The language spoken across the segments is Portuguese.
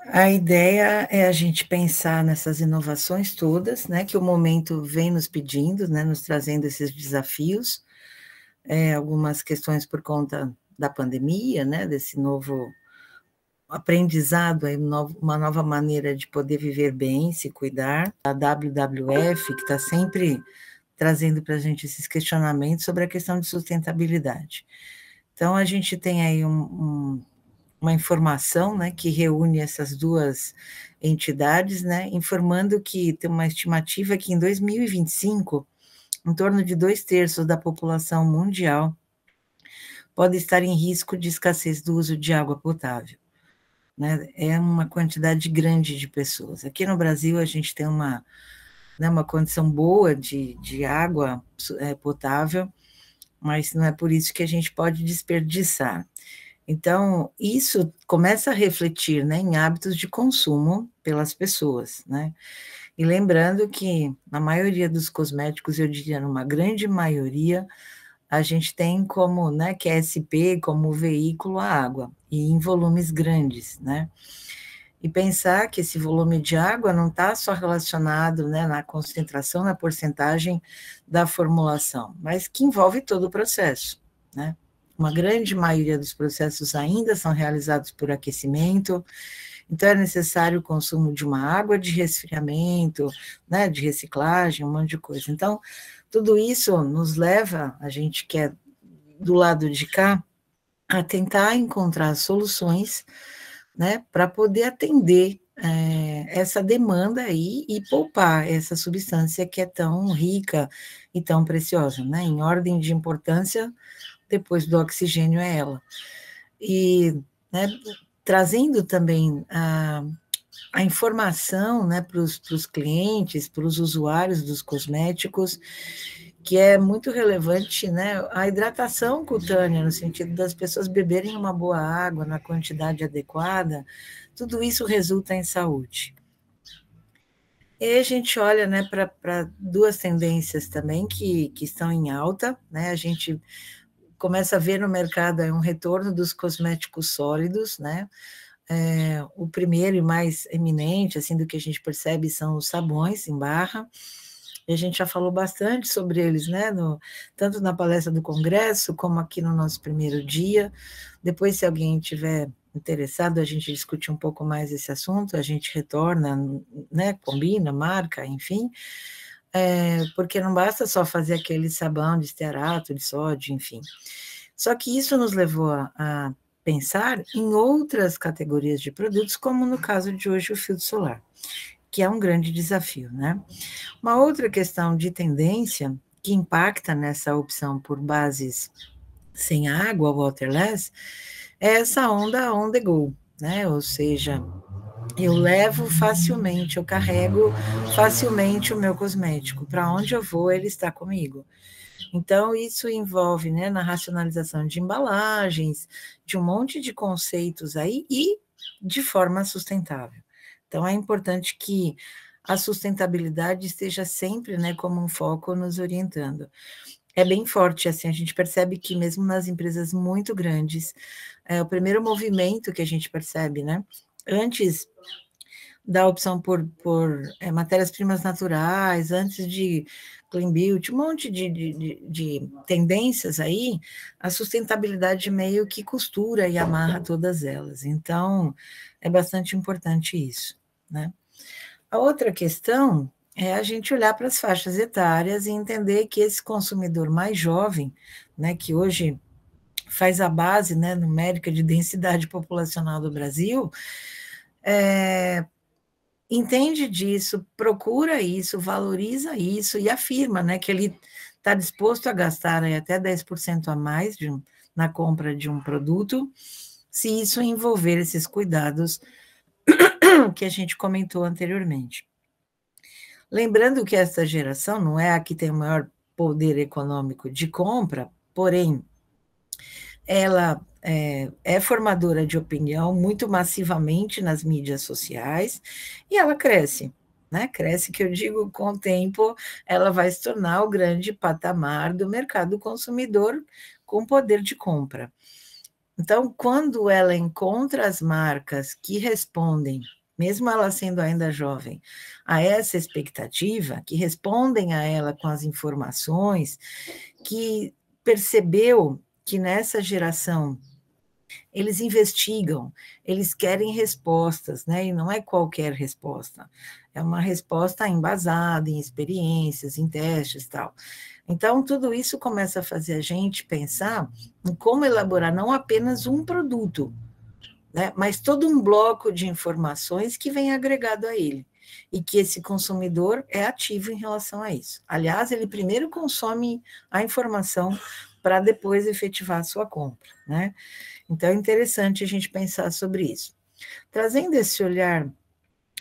A ideia é a gente pensar nessas inovações todas, né, que o momento vem nos pedindo, né, nos trazendo esses desafios, algumas questões por conta da pandemia, né, desse novo aprendizado, aí, uma nova maneira de poder viver bem, se cuidar. A WWF, que está sempre trazendo para a gente esses questionamentos sobre a questão de sustentabilidade. Então, a gente tem aí uma informação, né, que reúne essas duas entidades, né, informando que tem uma estimativa que em 2025, em torno de 2/3 da população mundial pode estar em risco de escassez do uso de água potável, né? É uma quantidade grande de pessoas. Aqui no Brasil, a gente tem uma condição boa de água potável, mas não é por isso que a gente pode desperdiçar. Então, isso começa a refletir, né, em hábitos de consumo pelas pessoas, né? E lembrando que, na maioria dos cosméticos, eu diria, numa grande maioria, a gente tem como, né, QSP, como veículo a água, e em volumes grandes, né? E pensar que esse volume de água não está só relacionado, né, na concentração, na porcentagem da formulação, mas que envolve todo o processo, né? Uma grande maioria dos processos ainda são realizados por aquecimento, então é necessário o consumo de uma água de resfriamento, né, de reciclagem, um monte de coisa. Então, tudo isso nos leva, a gente que é do lado de cá, a tentar encontrar soluções, né, para poder atender essa demanda aí e poupar essa substância que é tão rica e tão preciosa, né? Em ordem de importância, depois do oxigênio é ela. E, né, trazendo também a informação, né, para os clientes, para os usuários dos cosméticos, que é muito relevante, né, a hidratação cutânea, no sentido das pessoas beberem uma boa água na quantidade adequada, tudo isso resulta em saúde. E a gente olha, né, para duas tendências também que estão em alta, né, a gente começa a ver no mercado um retorno dos cosméticos sólidos, né, o primeiro e mais eminente, assim, do que a gente percebe são os sabões em barra, e a gente já falou bastante sobre eles, né, tanto na palestra do Congresso, como aqui no nosso primeiro dia. Depois, se alguém tiver interessado, a gente discute um pouco mais esse assunto, a gente retorna, né, combina, marca, enfim, porque não basta só fazer aquele sabão de estearato, de sódio, enfim. Só que isso nos levou a pensar em outras categorias de produtos, como no caso de hoje o filtro solar, que é um grande desafio, né? Uma outra questão de tendência que impacta nessa opção por bases sem água, waterless, é essa onda on the go, né? Ou seja, eu levo facilmente, eu carrego facilmente o meu cosmético. Para onde eu vou, ele está comigo. Então, isso envolve, né, na racionalização de embalagens, de um monte de conceitos aí e de forma sustentável. Então, é importante que a sustentabilidade esteja sempre, né, como um foco nos orientando. É bem forte, assim, a gente percebe que mesmo nas empresas muito grandes, o primeiro movimento que a gente percebe, né, antes da opção por matérias-primas naturais, antes de clean beauty, um monte de tendências aí, a sustentabilidade meio que costura e amarra todas elas. Então, é bastante importante isso, né? A outra questão é a gente olhar para as faixas etárias e entender que esse consumidor mais jovem, né, que hoje faz a base, né, numérica de densidade populacional do Brasil, entende disso, procura isso, valoriza isso e afirma, né, que ele está disposto a gastar aí até 10% a mais na compra de um produto, se isso envolver esses cuidados que a gente comentou anteriormente. Lembrando que essa geração não é a que tem o maior poder econômico de compra, porém, ela é formadora de opinião muito massivamente nas mídias sociais e ela cresce, né? Cresce, que eu digo, com o tempo, ela vai se tornar o grande patamar do mercado consumidor com poder de compra. Então, quando ela encontra as marcas que respondem mesmo ela sendo ainda jovem, a essa expectativa, que respondem a ela com as informações, que percebeu que nessa geração eles investigam, eles querem respostas, né? E não é qualquer resposta, é uma resposta embasada em experiências, em testes e tal. Então, tudo isso começa a fazer a gente pensar em como elaborar não apenas um produto, né? Mas todo um bloco de informações que vem agregado a ele. E que esse consumidor é ativo em relação a isso. Aliás, ele primeiro consome a informação para depois efetivar a sua compra, né? Então, é interessante a gente pensar sobre isso. Trazendo esse olhar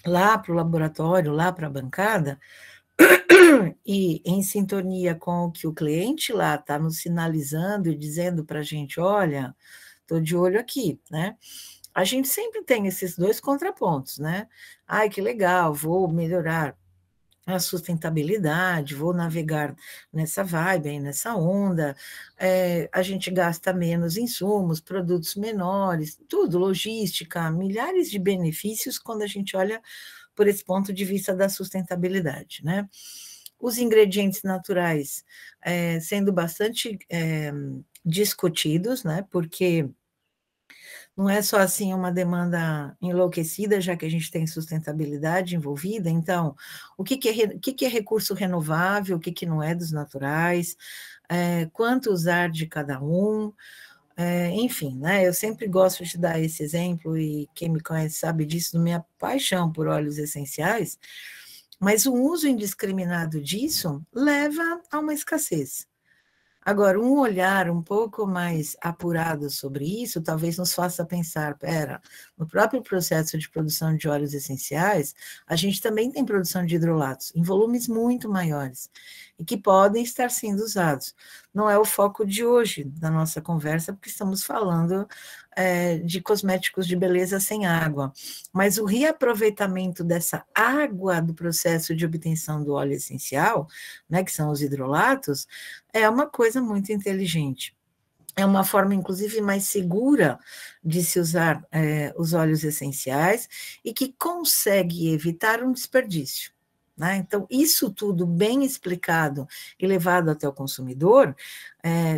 lá para o laboratório, lá para a bancada, e em sintonia com o que o cliente lá está nos sinalizando e dizendo para a gente, olha, estou de olho aqui, né? A gente sempre tem esses dois contrapontos, né? Ai, que legal, vou melhorar a sustentabilidade, vou navegar nessa vibe, nessa onda, a gente gasta menos insumos, produtos menores, tudo, logística, milhares de benefícios quando a gente olha por esse ponto de vista da sustentabilidade, né? Os ingredientes naturais sendo bastante discutidos, né? Porque não é só assim uma demanda enlouquecida, já que a gente tem sustentabilidade envolvida. Então, o que é recurso renovável, o que não é dos naturais, quanto usar de cada um, enfim, né? Eu sempre gosto de dar esse exemplo, e quem me conhece sabe disso, da minha paixão por óleos essenciais, mas o uso indiscriminado disso leva a uma escassez. Agora, um olhar um pouco mais apurado sobre isso talvez nos faça pensar, pera, no próprio processo de produção de óleos essenciais, a gente também tem produção de hidrolatos em volumes muito maiores e que podem estar sendo usados. Não é o foco de hoje da nossa conversa, porque estamos falando de cosméticos de beleza sem água, mas o reaproveitamento dessa água do processo de obtenção do óleo essencial, né, que são os hidrolatos, é uma coisa muito inteligente. É uma forma, inclusive, mais segura de se usar os óleos essenciais e que consegue evitar um desperdício. Né? Então, isso tudo bem explicado e levado até o consumidor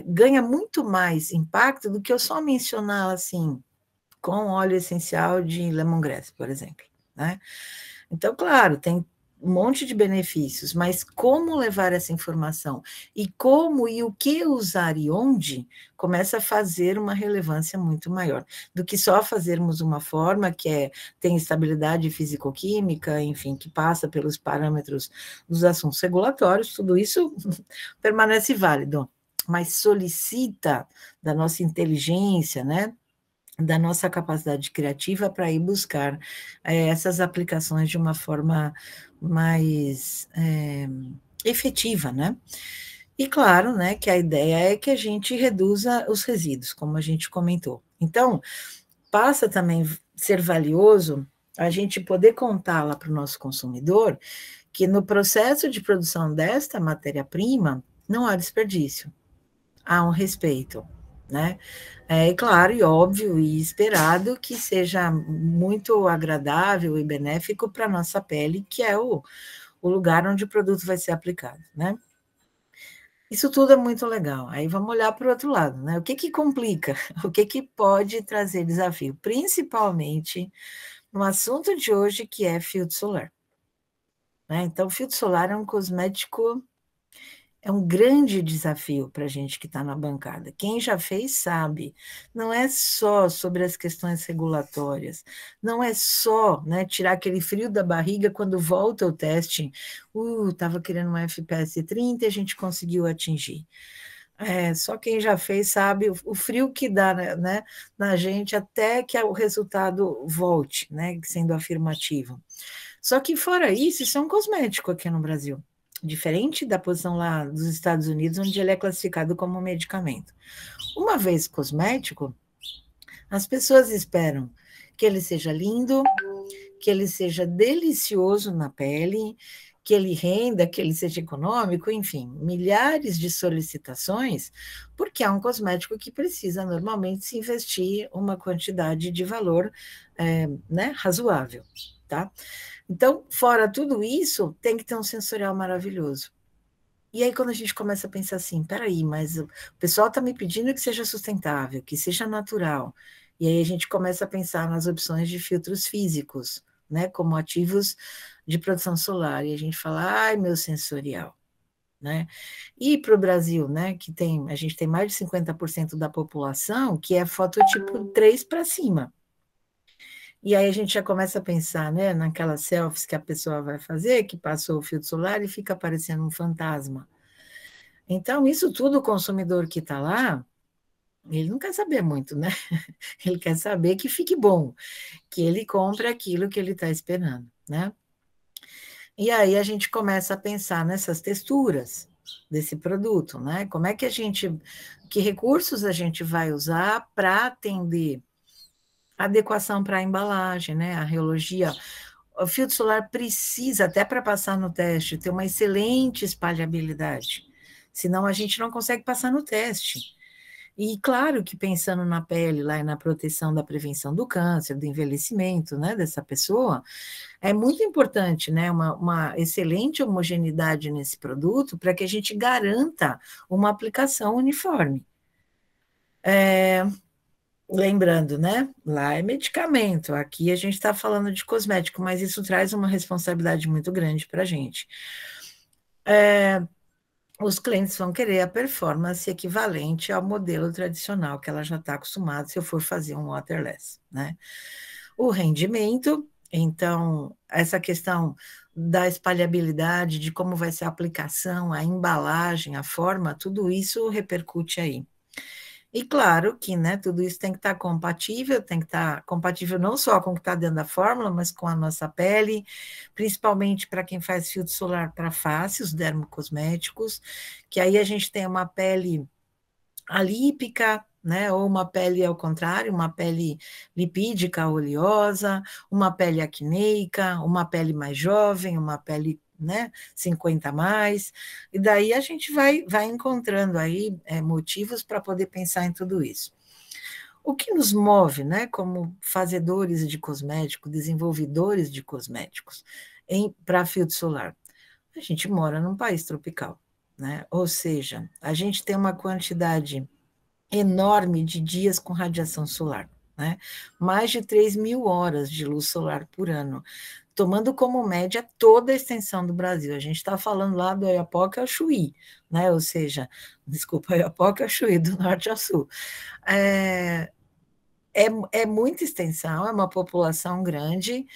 ganha muito mais impacto do que eu só mencionar assim, com óleo essencial de lemongrass, por exemplo. Né? Então, claro, tem um monte de benefícios, mas como levar essa informação e como e o que usar e onde começa a fazer uma relevância muito maior do que só fazermos uma forma que tem estabilidade físico-química, enfim, que passa pelos parâmetros dos assuntos regulatórios, tudo isso permanece válido, mas solicita da nossa inteligência, né? Da nossa capacidade criativa para ir buscar essas aplicações de uma forma mais efetiva, né? E claro, né, que a ideia é que a gente reduza os resíduos, como a gente comentou. Então, passa também a ser valioso a gente poder contar lá para o nosso consumidor que no processo de produção desta matéria-prima não há desperdício, há um respeito, né? É claro e óbvio e esperado que seja muito agradável e benéfico para a nossa pele, que é o lugar onde o produto vai ser aplicado, né? Isso tudo é muito legal. Aí vamos olhar para o outro lado, né? O que complica? O que pode trazer desafio? Principalmente no assunto de hoje, que é filtro solar. Né? Então, filtro solar é um cosmético. É um grande desafio para a gente que está na bancada. Quem já fez sabe, não é só sobre as questões regulatórias, não é só, né, tirar aquele frio da barriga quando volta o teste. Estava querendo uma FPS 30 e a gente conseguiu atingir. Só quem já fez sabe o frio que dá, né, na gente até que o resultado volte, né, sendo afirmativo. Só que fora isso é um cosmético aqui no Brasil. Diferente da posição lá dos Estados Unidos, onde ele é classificado como medicamento. Uma vez cosmético, as pessoas esperam que ele seja lindo, que ele seja delicioso na pele, que ele renda, que ele seja econômico, enfim, milhares de solicitações, porque é um cosmético que precisa normalmente se investir uma quantidade de valor né, razoável. tá? Então, fora tudo isso, tem que ter um sensorial maravilhoso. E aí, quando a gente começa a pensar assim, peraí, mas o pessoal está me pedindo que seja sustentável, que seja natural. E aí a gente começa a pensar nas opções de filtros físicos, né, como ativos de produção solar. E a gente fala, ai, meu sensorial, né? E para o Brasil, né, que tem, a gente tem mais de 50% da população que é fototipo 3 para cima. E aí a gente já começa a pensar, né, naquelas selfies que a pessoa vai fazer, que passou o filtro solar e fica parecendo um fantasma. Então, isso tudo o consumidor que está lá, ele não quer saber muito, né? Ele quer saber que fique bom, que ele compre aquilo que ele está esperando, né? E aí a gente começa a pensar nessas texturas desse produto, né? Como é que a gente, que recursos a gente vai usar para atender a adequação para a embalagem, né? A reologia. O filtro solar precisa, até para passar no teste, ter uma excelente espalhabilidade. Senão a gente não consegue passar no teste. E claro que pensando na pele lá e na proteção da prevenção do câncer, do envelhecimento, né, dessa pessoa, é muito importante, né, uma excelente homogeneidade nesse produto para que a gente garanta uma aplicação uniforme. Lembrando, né, lá é medicamento, aqui a gente está falando de cosmético, mas isso traz uma responsabilidade muito grande para a gente. Os clientes vão querer a performance equivalente ao modelo tradicional que ela já está acostumada se eu for fazer um waterless, né? O rendimento, então, essa questão da espalhabilidade, de como vai ser a aplicação, a embalagem, a forma, tudo isso repercute aí. E claro que, né, tudo isso tem que estar compatível não só com o que está dentro da fórmula, mas com a nossa pele, principalmente para quem faz filtro solar para face, os dermocosméticos, que aí a gente tem uma pele alípica, né, ou uma pele ao contrário, uma pele lipídica, oleosa, uma pele acneica, uma pele mais jovem, uma pele, né, 50 a mais, e daí a gente vai encontrando aí motivos para poder pensar em tudo isso. O que nos move, né, como fazedores de cosméticos, desenvolvedores de cosméticos, para filtro solar? A gente mora num país tropical, né? Ou seja, a gente tem uma quantidade enorme de dias com radiação solar, né? Mais de 3.000 horas de luz solar por ano, tomando como média toda a extensão do Brasil. A gente está falando lá do Oiapoque ao Chuí, né? Ou seja, desculpa, Oiapoque ao Chuí, do norte ao sul. É, é muita extensão, é uma população grande,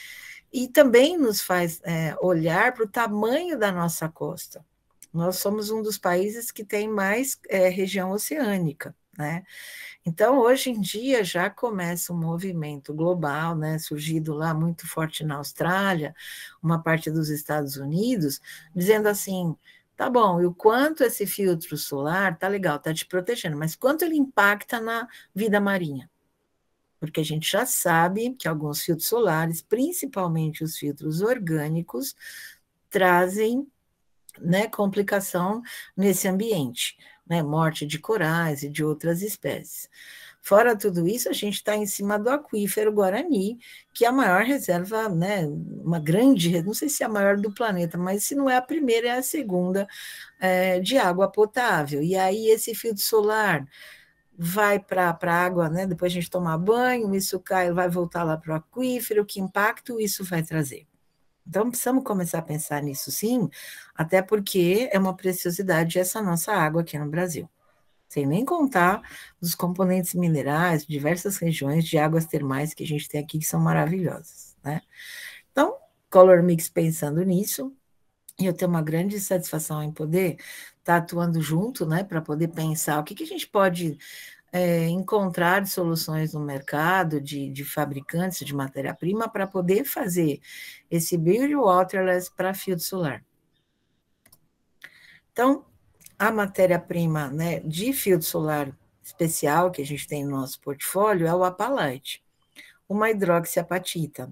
e também nos faz olhar para o tamanho da nossa costa. Nós somos um dos países que tem mais região oceânica, né? Então, hoje em dia, já começa um movimento global, né, surgido lá muito forte na Austrália, uma parte dos Estados Unidos, dizendo assim, tá bom, e o quanto esse filtro solar, tá legal, tá te protegendo, mas quanto ele impacta na vida marinha? Porque a gente já sabe que alguns filtros solares, principalmente os filtros orgânicos, trazem, né, complicação nesse ambiente, né, morte de corais e de outras espécies. Fora tudo isso, a gente está em cima do aquífero Guarani, que é a maior reserva, né, uma grande, não sei se é a maior do planeta, mas se não é a primeira, é a segunda de água potável. E aí esse filtro solar vai para a água, né, depois a gente tomar banho, isso cai, vai voltar lá para o aquífero, que impacto isso vai trazer? Então, precisamos começar a pensar nisso, sim, até porque é uma preciosidade essa nossa água aqui no Brasil. Sem nem contar os componentes minerais, diversas regiões de águas termais que a gente tem aqui que são maravilhosas, né? Então, Color Mix pensando nisso, e eu tenho uma grande satisfação em poder estar atuando junto, né, para poder pensar o que a gente pode encontrar soluções no mercado de fabricantes de matéria-prima para poder fazer esse Beauty Waterless para filtro solar. Então, a matéria-prima, né, de filtro solar especial que a gente tem no nosso portfólio é o Apalite, uma hidroxiapatita.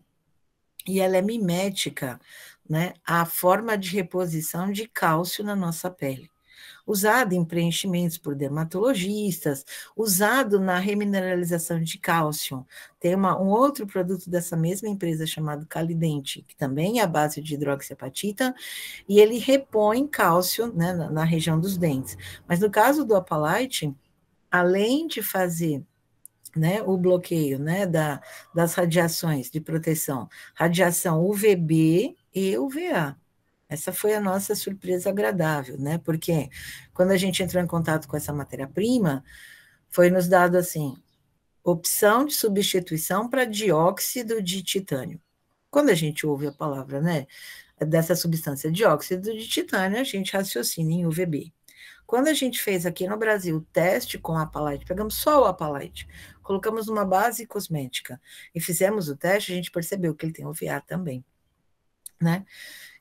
E ela é mimética, né, à forma de reposição de cálcio na nossa pele. usado em preenchimentos por dermatologistas, usado na remineralização de cálcio. Tem um outro produto dessa mesma empresa chamado Calidente, que também é à base de hidroxiapatita, e ele repõe cálcio, né, na região dos dentes. Mas no caso do Apalite, além de fazer, né, o bloqueio, né, das radiações de proteção, radiação UVB e UVA. Essa foi a nossa surpresa agradável, né? Porque quando a gente entrou em contato com essa matéria-prima, foi nos dado assim, opção de substituição para dióxido de titânio. Quando a gente ouve a palavra, né, dessa substância dióxido de titânio, a gente raciocina em UVB. Quando a gente fez aqui no Brasil o teste com a Apalite, pegamos só o Apalite, colocamos numa base cosmética e fizemos o teste, a gente percebeu que ele tem UVA também, né?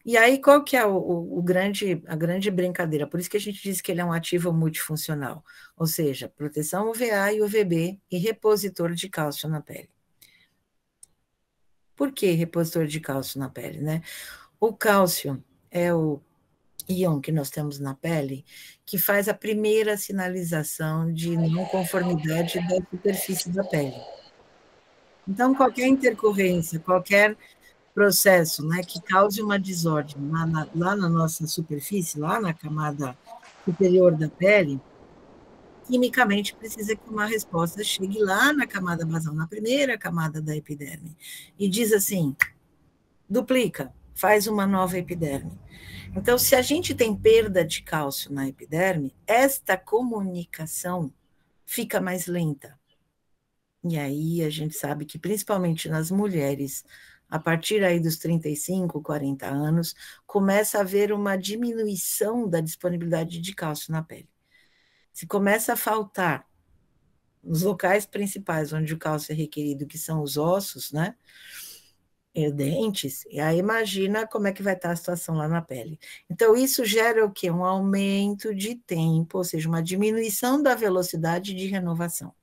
E aí, qual que é a grande brincadeira? Por isso que a gente diz que ele é um ativo multifuncional, ou seja, proteção UVA e UVB e repositor de cálcio na pele. Por que repositor de cálcio na pele, né? O cálcio é o íon que nós temos na pele que faz a primeira sinalização de não conformidade da superfície da pele. Então, qualquer intercorrência, qualquer processo, né, que cause uma desordem lá na nossa superfície, lá na camada superior da pele, quimicamente precisa que uma resposta chegue lá na camada basal, na primeira camada da epiderme, e diz assim, duplica, faz uma nova epiderme. Então, se a gente tem perda de cálcio na epiderme, esta comunicação fica mais lenta. E aí a gente sabe que, principalmente nas mulheres, a partir aí dos 35, 40 anos, começa a haver uma diminuição da disponibilidade de cálcio na pele. Se começa a faltar nos locais principais onde o cálcio é requerido, que são os ossos, né? E dentes, e aí imagina como é que vai estar a situação lá na pele. Então, isso gera o quê? Um aumento de tempo, ou seja, uma diminuição da velocidade de renovação.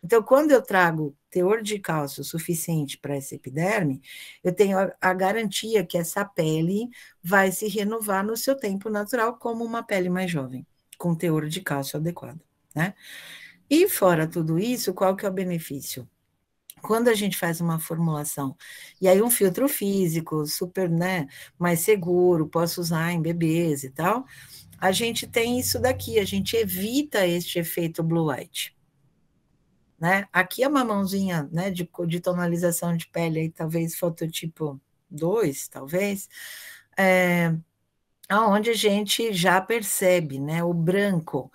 Então, quando eu trago teor de cálcio suficiente para essa epiderme, eu tenho a garantia que essa pele vai se renovar no seu tempo natural, como uma pele mais jovem, com teor de cálcio adequado, né? E fora tudo isso, qual que é o benefício? Quando a gente faz uma formulação, e aí um filtro físico, super, né, mais seguro, posso usar em bebês e tal, a gente tem isso daqui, a gente evita este efeito blue white. Né? Aqui é uma mãozinha, né, de tonalização de pele, aí, talvez fototipo 2, talvez, onde a gente já percebe, né, o branco,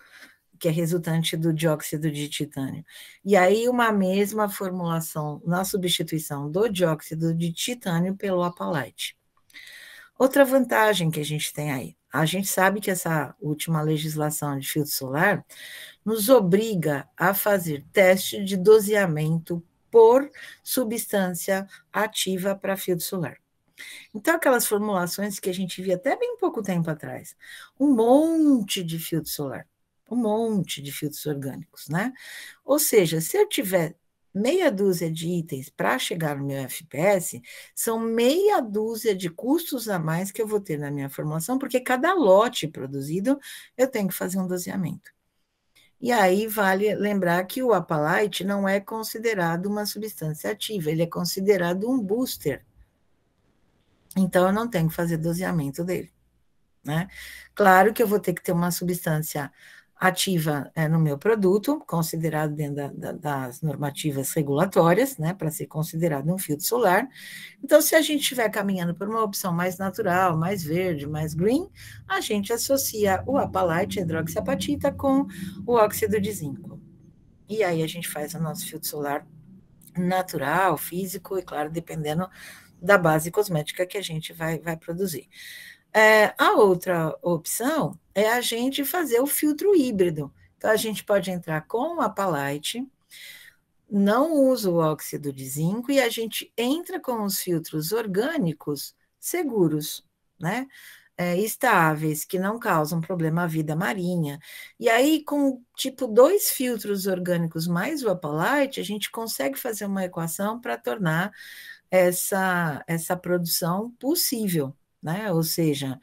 que é resultante do dióxido de titânio. E aí uma mesma formulação na substituição do dióxido de titânio pelo Apalite. Outra vantagem que a gente tem aí, a gente sabe que essa última legislação de filtro solar nos obriga a fazer teste de doseamento por substância ativa para filtro solar. Então, aquelas formulações que a gente via até bem pouco tempo atrás, um monte de filtro solar, um monte de filtros orgânicos, né? Ou seja, se eu tiver meia dúzia de itens para chegar no meu FPS, são meia dúzia de custos a mais que eu vou ter na minha formulação, porque cada lote produzido eu tenho que fazer um doseamento. E aí vale lembrar que o Apalite não é considerado uma substância ativa, ele é considerado um booster. Então, eu não tenho que fazer doseamento dele, né? Claro que eu vou ter que ter uma substância ativa no meu produto, considerado dentro das normativas regulatórias, né, para ser considerado um filtro solar. Então, se a gente estiver caminhando por uma opção mais natural, mais verde, mais green, a gente associa o Apalite, a hidroxiapatita, com o óxido de zinco. E aí a gente faz o nosso filtro solar natural, físico, e claro, dependendo da base cosmética que a gente vai produzir. A outra opção é a gente fazer o filtro híbrido. Então, a gente pode entrar com a Apalite, não usa o óxido de zinco e a gente entra com os filtros orgânicos seguros, né? Estáveis, que não causam problema à vida marinha. E aí, com tipo 2 filtros orgânicos mais o Apalite, a gente consegue fazer uma equação para tornar essa produção possível, né? Ou seja,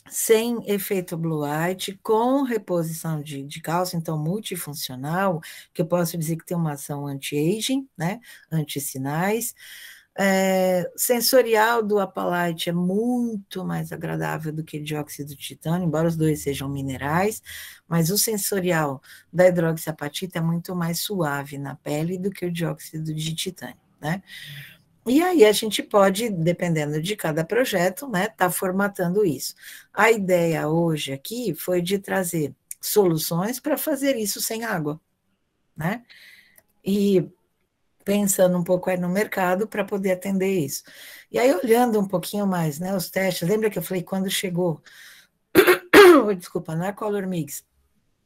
sem efeito blue light, com reposição de cálcio, então multifuncional, que eu posso dizer que tem uma ação anti-aging, né, anti-sinais. Sensorial do Apalite é muito mais agradável do que dióxido de titânio, embora os dois sejam minerais, mas o sensorial da hidroxiapatita é muito mais suave na pele do que o dióxido de titânio, né? E aí a gente pode, dependendo de cada projeto, né, tá formatando isso. A ideia hoje aqui foi de trazer soluções para fazer isso sem água, né? E pensando um pouco aí no mercado para poder atender isso. E aí, olhando um pouquinho mais, né, os testes, lembra que eu falei quando chegou, desculpa, na Color Mix,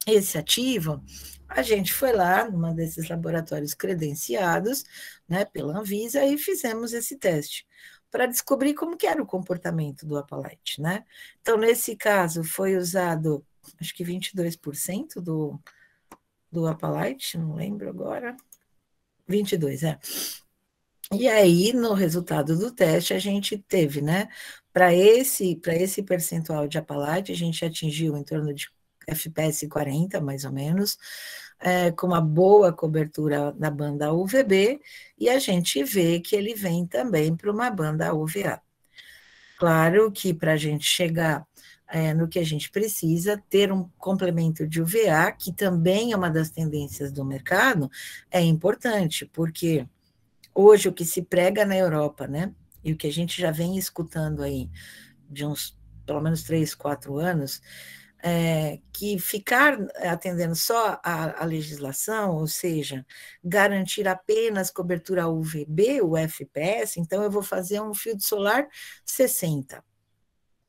esse ativo, a gente foi lá numa desses laboratórios credenciados, né, pela Anvisa, e fizemos esse teste para descobrir como que era o comportamento do Apalite, né? Então, nesse caso, foi usado, acho que 22% do Apalite, não lembro agora, 22, é. E aí, no resultado do teste, a gente teve, né, para esse percentual de Apalite, a gente atingiu em torno de FPS 40, mais ou menos, com uma boa cobertura na banda UVB, e a gente vê que ele vem também para uma banda UVA. Claro que para a gente chegar no que a gente precisa, ter um complemento de UVA, que também é uma das tendências do mercado, é importante, porque hoje o que se prega na Europa, né, e o que a gente já vem escutando aí de uns, pelo menos 3, 4 anos, que ficar atendendo só a legislação, ou seja, garantir apenas cobertura UVB, o FPS, então eu vou fazer um filtro solar 60.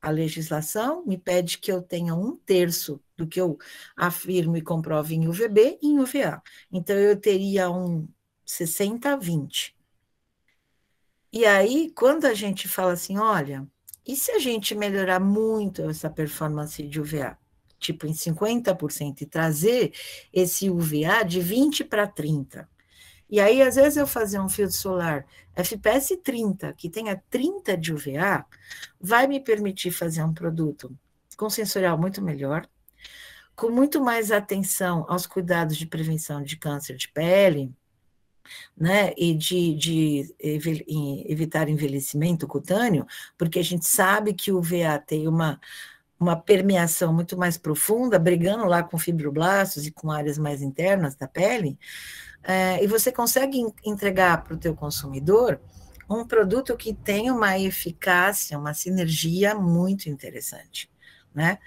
A legislação me pede que eu tenha 1/3 do que eu afirmo e comprovo em UVB em UVA. Então, eu teria um 60-20. E aí, quando a gente fala assim, olha, e se a gente melhorar muito essa performance de UVA? Tipo, em 50%, e trazer esse UVA de 20 para 30. E aí, às vezes, eu fazer um filtro solar FPS 30, que tenha 30 de UVA, vai me permitir fazer um produto com sensorial muito melhor, com muito mais atenção aos cuidados de prevenção de câncer de pele, né, e de evitar envelhecimento cutâneo, porque a gente sabe que o UVA tem uma permeação muito mais profunda, brigando lá com fibroblastos e com áreas mais internas da pele, e você consegue entregar para o teu consumidor um produto que tem uma eficácia, uma sinergia muito interessante, né?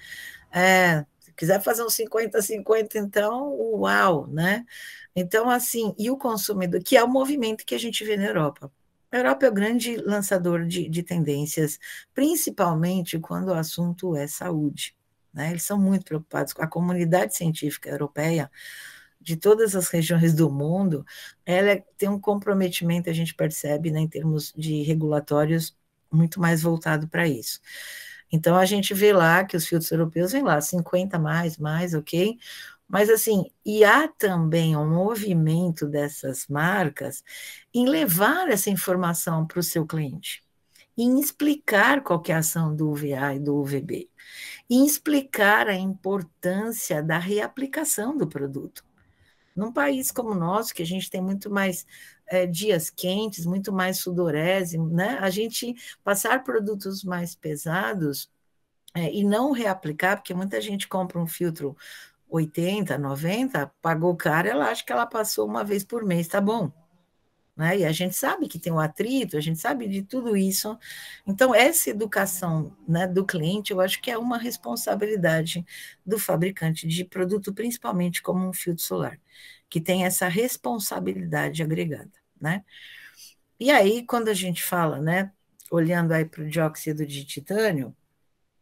Se quiser fazer um 50-50, então, uau, né? Então, assim, e o consumidor, que é o movimento que a gente vê na Europa. A Europa é o grande lançador de tendências, principalmente quando o assunto é saúde, né? Eles são muito preocupados com a comunidade científica europeia, de todas as regiões do mundo, ela tem um comprometimento, a gente percebe, né, em termos de regulatórios, muito mais voltado para isso. Então, a gente vê lá que os filtros europeus vêm lá, 50 mais, ok? Mas, assim, e há também um movimento dessas marcas em levar essa informação para o seu cliente, em explicar qual que é a ação do UVA e do UVB, em explicar a importância da reaplicação do produto. Num país como o nosso, que a gente tem muito mais dias quentes, muito mais sudorese, né? A gente passar produtos mais pesados e não reaplicar, porque muita gente compra um filtro 80, 90, pagou caro, ela acha que ela passou uma vez por mês, tá bom. Né? E a gente sabe que tem o atrito, a gente sabe de tudo isso. Então, essa educação, né, do cliente, eu acho que é uma responsabilidade do fabricante de produto, principalmente como um filtro solar, que tem essa responsabilidade agregada, né? E aí, quando a gente fala, né, olhando aí para o dióxido de titânio,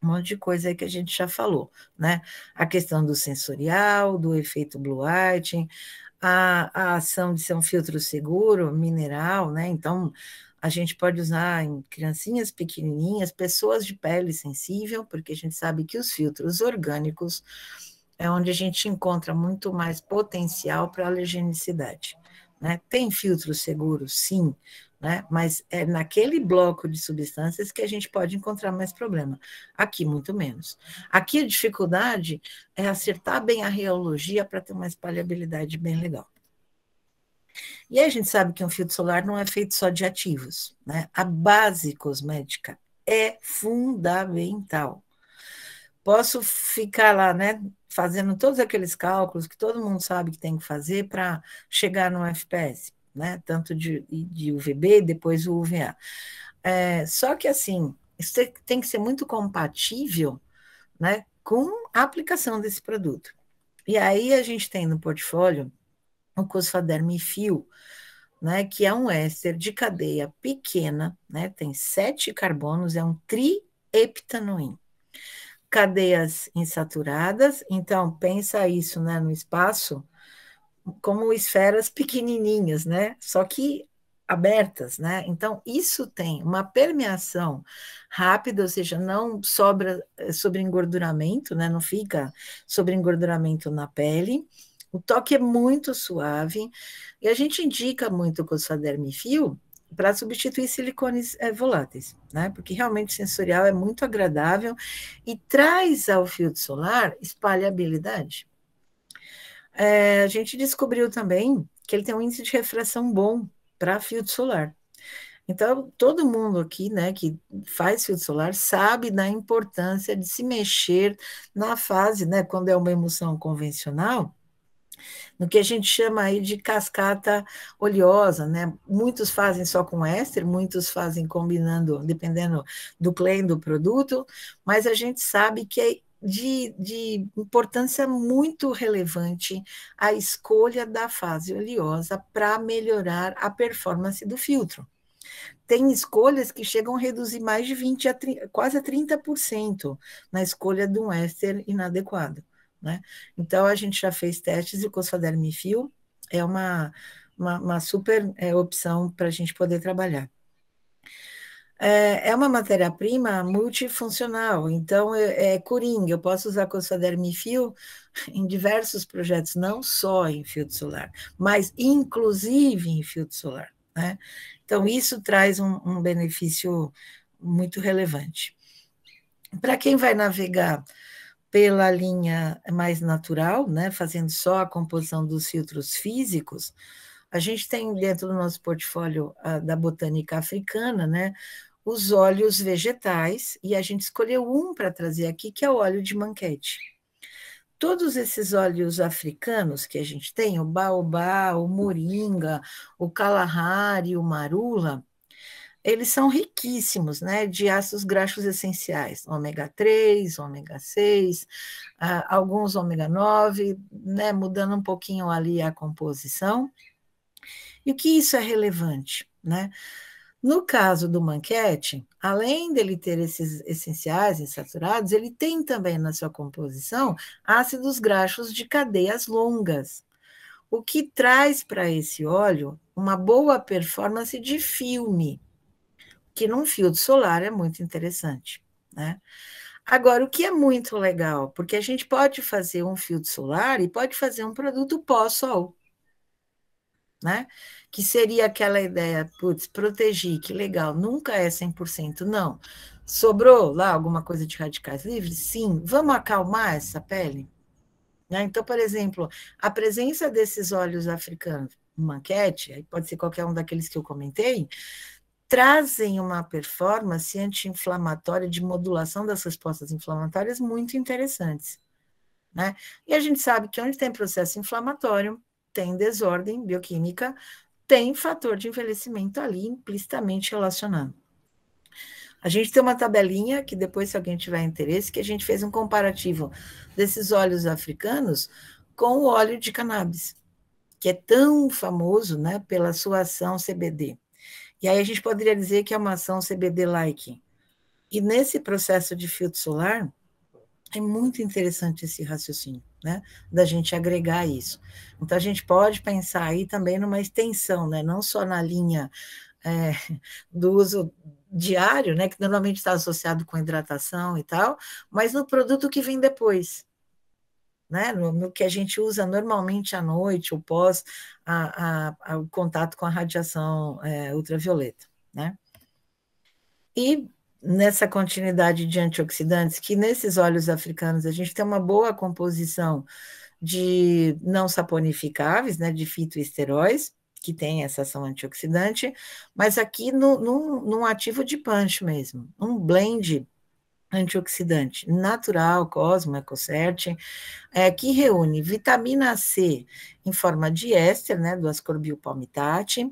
um monte de coisa aí que a gente já falou, né? A questão do sensorial, do efeito blue lighting, a ação de ser um filtro seguro, mineral, né? Então, a gente pode usar em criancinhas pequenininhas, pessoas de pele sensível, porque a gente sabe que os filtros orgânicos é onde a gente encontra muito mais potencial para alergenicidade, né? Tem filtros seguros, sim, né? Mas é naquele bloco de substâncias que a gente pode encontrar mais problema. Aqui, muito menos. Aqui, a dificuldade é acertar bem a reologia para ter uma espalhabilidade bem legal. E aí a gente sabe que um filtro solar não é feito só de ativos, né? A base cosmética é fundamental. Posso ficar lá, né, fazendo todos aqueles cálculos que todo mundo sabe que tem que fazer para chegar no FPS, né? Tanto de UVB, depois o UVA. Só que assim, isso tem que ser muito compatível, né, com a aplicação desse produto. E aí a gente tem no portfólio o Cosfadermifil, né, que é um éster de cadeia pequena, né, tem 7 carbonos, é um trieptanoim. Cadeias insaturadas, então pensa isso, né, no espaço como esferas pequenininhas, né, só que abertas, né? Então isso tem uma permeação rápida, ou seja, não sobra engorduramento, né? Não fica engorduramento na pele. O toque é muito suave e a gente indica muito o Cosfadermifil para substituir silicones voláteis, né? Porque realmente o sensorial é muito agradável e traz ao filtro solar espalhabilidade. A gente descobriu também que ele tem um índice de refração bom para filtro solar. Então, todo mundo aqui, né, que faz filtro solar sabe da importância de se mexer na fase, né, quando é uma emulsão convencional, no que a gente chama aí de cascata oleosa, né? Muitos fazem só com éster, muitos fazem combinando, dependendo do claim do produto, mas a gente sabe que é de importância muito relevante a escolha da fase oleosa para melhorar a performance do filtro. Tem escolhas que chegam a reduzir mais de 20 a 30, quase a 30% na escolha de um éster inadequado, né? Então, a gente já fez testes e o Cosfadermifil é uma super opção para a gente poder trabalhar. É uma matéria-prima multifuncional, então é coringa, eu posso usar Cosfadermifil em diversos projetos, não só em filtro solar, mas inclusive em filtro solar, né? Então, isso traz um benefício muito relevante. Para quem vai navegar pela linha mais natural, né, fazendo só a composição dos filtros físicos, a gente tem dentro do nosso portfólio da botânica africana, né, os óleos vegetais, e a gente escolheu um para trazer aqui, que é o óleo de manquete. Todos esses óleos africanos que a gente tem, o baobá, o moringa, o kalahari, o marula, eles são riquíssimos, né, de ácidos graxos essenciais, ômega 3, ômega 6, alguns ômega 9, né, mudando um pouquinho ali a composição. E o que isso é relevante, né? No caso do manquete, além dele ter esses essenciais insaturados, ele tem também na sua composição ácidos graxos de cadeias longas, o que traz para esse óleo uma boa performance de filme, que num filtro solar é muito interessante, né? Agora, o que é muito legal, porque a gente pode fazer um filtro solar e pode fazer um produto pós-sol, né? Que seria aquela ideia, putz, proteger, que legal, nunca é 100%, não. Sobrou lá alguma coisa de radicais livres? Sim. Vamos acalmar essa pele? Né? Então, por exemplo, a presença desses óleos africanos, manquete, aí pode ser qualquer um daqueles que eu comentei, trazem uma performance anti-inflamatória de modulação das respostas inflamatórias muito interessantes, né? E a gente sabe que onde tem processo inflamatório, tem desordem bioquímica, tem fator de envelhecimento ali implicitamente relacionado. A gente tem uma tabelinha que depois, se alguém tiver interesse, que a gente fez um comparativo desses óleos africanos com o óleo de cannabis, que é tão famoso, né, pela sua ação CBD. E aí a gente poderia dizer que é uma ação CBD-like. E nesse processo de filtro solar, é muito interessante esse raciocínio, né? Da gente agregar isso. Então, a gente pode pensar aí também numa extensão, né? Não só na linha do uso diário, né? Que normalmente está associado com hidratação e tal, mas no produto que vem depois, né, no que a gente usa normalmente à noite, ou pós o contato com a radiação ultravioleta, né? E nessa continuidade de antioxidantes, que nesses óleos africanos a gente tem uma boa composição de não saponificáveis, né, de fitoesteróis, que tem essa ação antioxidante, mas aqui num ativo de punch mesmo, um blend antioxidante natural, Cosmo, EcoCert, que reúne vitamina C em forma de éster, né, do ascorbilpalmitate,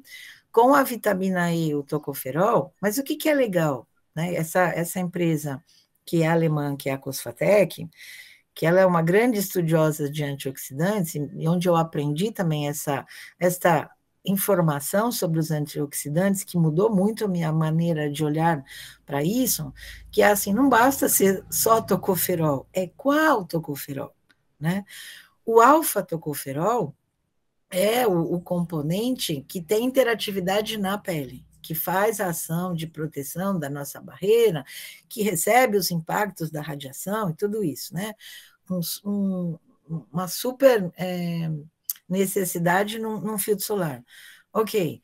com a vitamina E, o tocoferol, mas o que é legal, né? Essa empresa que é alemã, que é a Cosfatec, que ela é uma grande estudiosa de antioxidantes, e onde eu aprendi também esta informação sobre os antioxidantes, que mudou muito a minha maneira de olhar para isso, que é assim, não basta ser só tocoferol, é qual tocoferol, né? O alfa-tocoferol é o componente que tem interatividade na pele, que faz a ação de proteção da nossa barreira, que recebe os impactos da radiação e tudo isso, né? Uma super necessidade num filtro solar. Ok,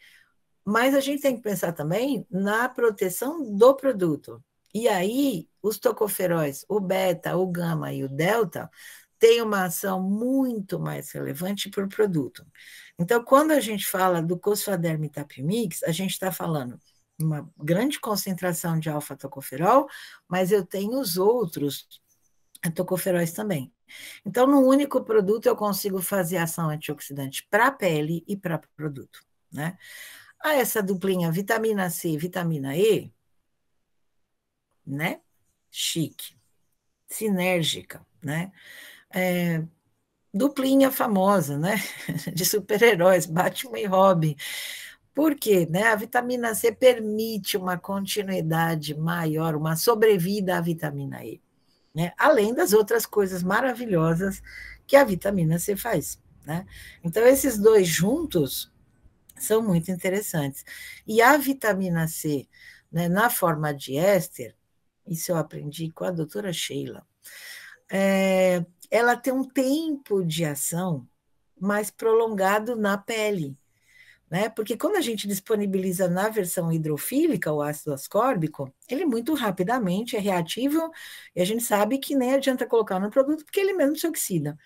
mas a gente tem que pensar também na proteção do produto. E aí, os tocoferóis, o beta, o gama e o delta, têm uma ação muito mais relevante para o produto. Então, quando a gente fala do Cosfaderm Itapimix, a gente está falando uma grande concentração de alfa-tocoferol, mas eu tenho os outros tocoferóis também. Então, no único produto, eu consigo fazer ação antioxidante para a pele e para o produto, né? Essa duplinha vitamina C, vitamina E, né? Chique, sinérgica, né? Duplinha famosa, né? De super-heróis, Batman e Robin. Por quê? Né? A vitamina C permite uma continuidade maior, uma sobrevida à vitamina E, né? Além das outras coisas maravilhosas que a vitamina C faz, né? Então, esses dois juntos são muito interessantes. E a vitamina C, né, na forma de éster, isso eu aprendi com a doutora Sheila, ela tem um tempo de ação mais prolongado na pele, né? Porque quando a gente disponibiliza na versão hidrofílica o ácido ascórbico, ele muito rapidamente é reativo e a gente sabe que nem adianta colocar no produto porque ele mesmo se oxida.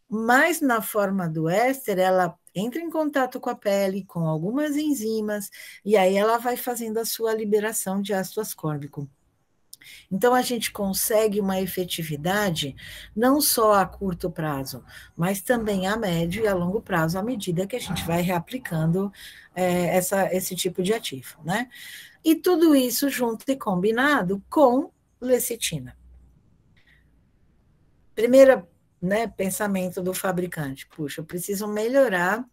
Mas na forma do éster, ela entra em contato com a pele, com algumas enzimas, e aí ela vai fazendo a sua liberação de ácido ascórbico. Então, a gente consegue uma efetividade não só a curto prazo, mas também a médio e a longo prazo, à medida que a gente vai reaplicando esse tipo de ativo, né? E tudo isso junto e combinado com lecitina. Primeiro, né, pensamento do fabricante, puxa, eu preciso melhorar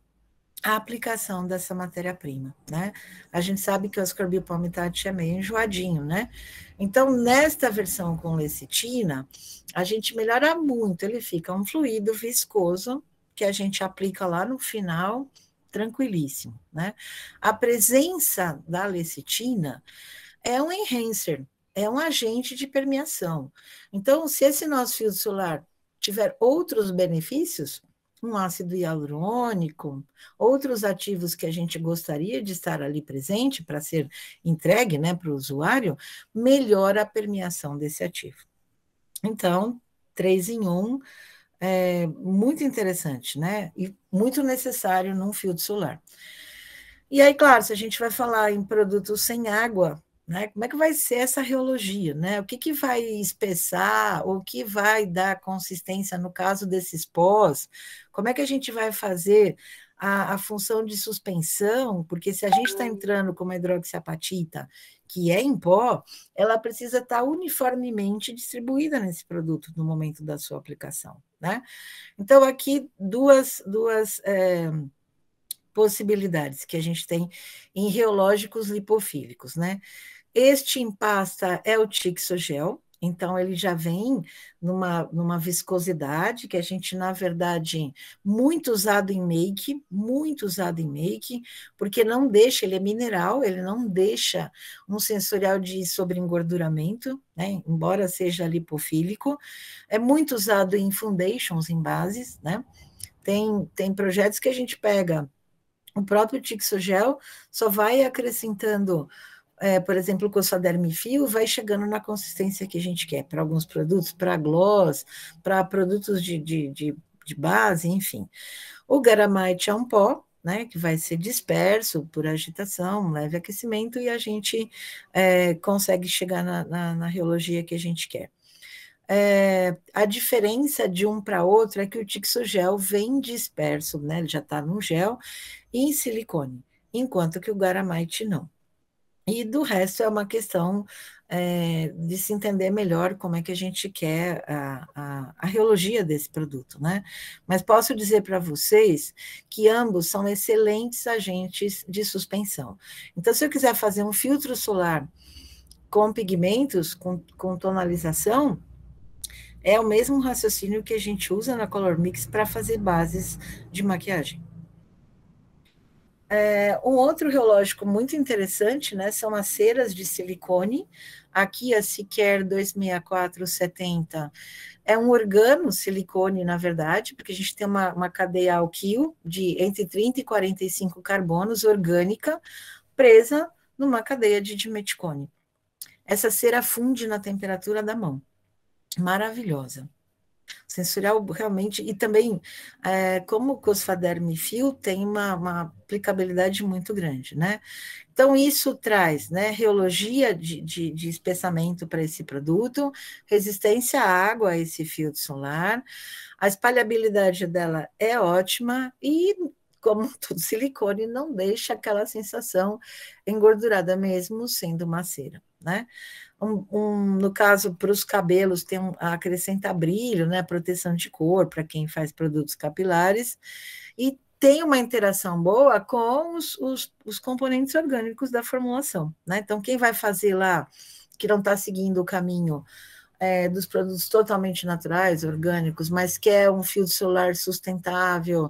a aplicação dessa matéria-prima, né? A gente sabe que o ascorbilpalmitate é meio enjoadinho, né? Então, nesta versão com lecitina, a gente melhora muito, ele fica um fluido viscoso que a gente aplica lá no final, tranquilíssimo, né? A presença da lecitina é um enhancer, é um agente de permeação. Então, se esse nosso filtro solar tiver outros benefícios, um ácido hialurônico, outros ativos que a gente gostaria de estar ali presente para ser entregue, né, para o usuário, melhora a permeação desse ativo. Então, 3 em 1, muito interessante, né? E muito necessário num filtro solar. E aí, claro, se a gente vai falar em produtos sem água, né, como é que vai ser essa reologia, né? O que vai espessar, o que vai dar consistência no caso desses pós? Como é que a gente vai fazer a função de suspensão? Porque se a gente está entrando com uma hidroxiapatita, que é em pó, ela precisa estar uniformemente distribuída nesse produto no momento da sua aplicação, né? Então, aqui duas possibilidades que a gente tem em reológicos lipofílicos, né? Este em pasta é o Tixogel, Então, ele já vem numa viscosidade que a gente, na verdade, muito usado em make, muito usado em make, porque não deixa, ele é mineral, ele não deixa um sensorial de sobreengorduramento, né? Embora seja lipofílico. É muito usado em foundations, em bases, né? Tem projetos que a gente pega o próprio Tixogel, só vai acrescentando por exemplo, o Cosadermifil vai chegando na consistência que a gente quer, para alguns produtos, para gloss, para produtos de base, enfim. O Garamite é um pó, né, que vai ser disperso por agitação, leve aquecimento, e a gente consegue chegar na reologia que a gente quer. A diferença de um para outro é que o Tixogel vem disperso, né, ele já está no gel, e em silicone, enquanto que o Garamite não. E do resto é uma questão de se entender melhor como é que a gente quer a reologia desse produto, né? Mas posso dizer para vocês que ambos são excelentes agentes de suspensão. Então, se eu quiser fazer um filtro solar com pigmentos, com tonalização, é o mesmo raciocínio que a gente usa na Color Mix para fazer bases de maquiagem. Um outro reológico muito interessante, né, são as ceras de silicone. Aqui a Siquer 26470 é um organo silicone, na verdade, porque a gente tem uma cadeia alquil de entre 30 e 45 carbonos orgânica presa numa cadeia de dimeticone. Essa cera funde na temperatura da mão. Maravilhosa. Sensorial realmente, e também, como o Cosfadermifil tem uma aplicabilidade muito grande, né? Então, isso traz, né, reologia de espessamento para esse produto, resistência à água a esse filtro solar, a espalhabilidade dela é ótima e, como todo silicone, não deixa aquela sensação engordurada mesmo sendo uma cera, né? No caso, para os cabelos, tem acrescenta brilho, né? Proteção de cor para quem faz produtos capilares, e tem uma interação boa com os componentes orgânicos da formulação, né? Então, quem vai fazer lá, que não está seguindo o caminho dos produtos totalmente naturais, orgânicos, mas quer um filtro solar sustentável,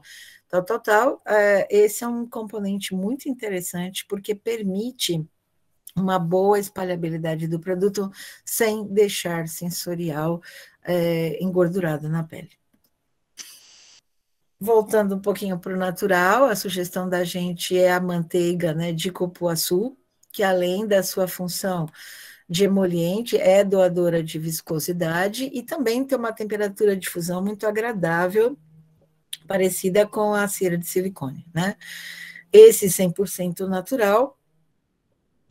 tal, esse é um componente muito interessante, porque permite uma boa espalhabilidade do produto sem deixar sensorial engordurado na pele. Voltando um pouquinho para o natural, a sugestão da gente é a manteiga, né, de cupuaçu, que além da sua função de emoliente, é doadora de viscosidade e também tem uma temperatura de fusão muito agradável, parecida com a cera de silicone, né? Esse 100% natural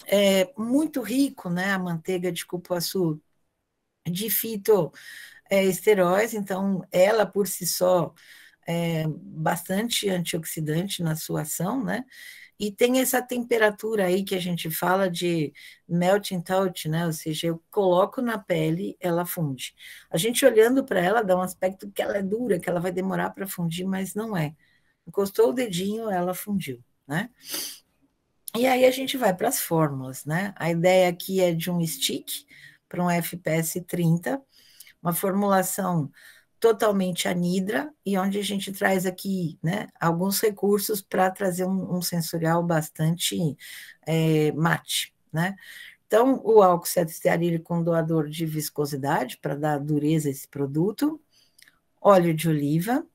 é muito rico, né, a manteiga de cupuaçu, de fitoesteróis, então ela por si só é bastante antioxidante na sua ação, né? E tem essa temperatura aí que a gente fala de melting touch, né? Ou seja, eu coloco na pele, ela funde. A gente olhando para ela dá um aspecto que ela é dura, que ela vai demorar para fundir, mas não é. Encostou o dedinho, ela fundiu, né? E aí a gente vai para as fórmulas, né? A ideia aqui é de um stick para um FPS 30, uma formulação totalmente anidra, e onde a gente traz aqui, né, alguns recursos para trazer um sensorial bastante mate, né? Então, o álcool cetoestearílico com doador de viscosidade, para dar dureza a esse produto, óleo de oliva,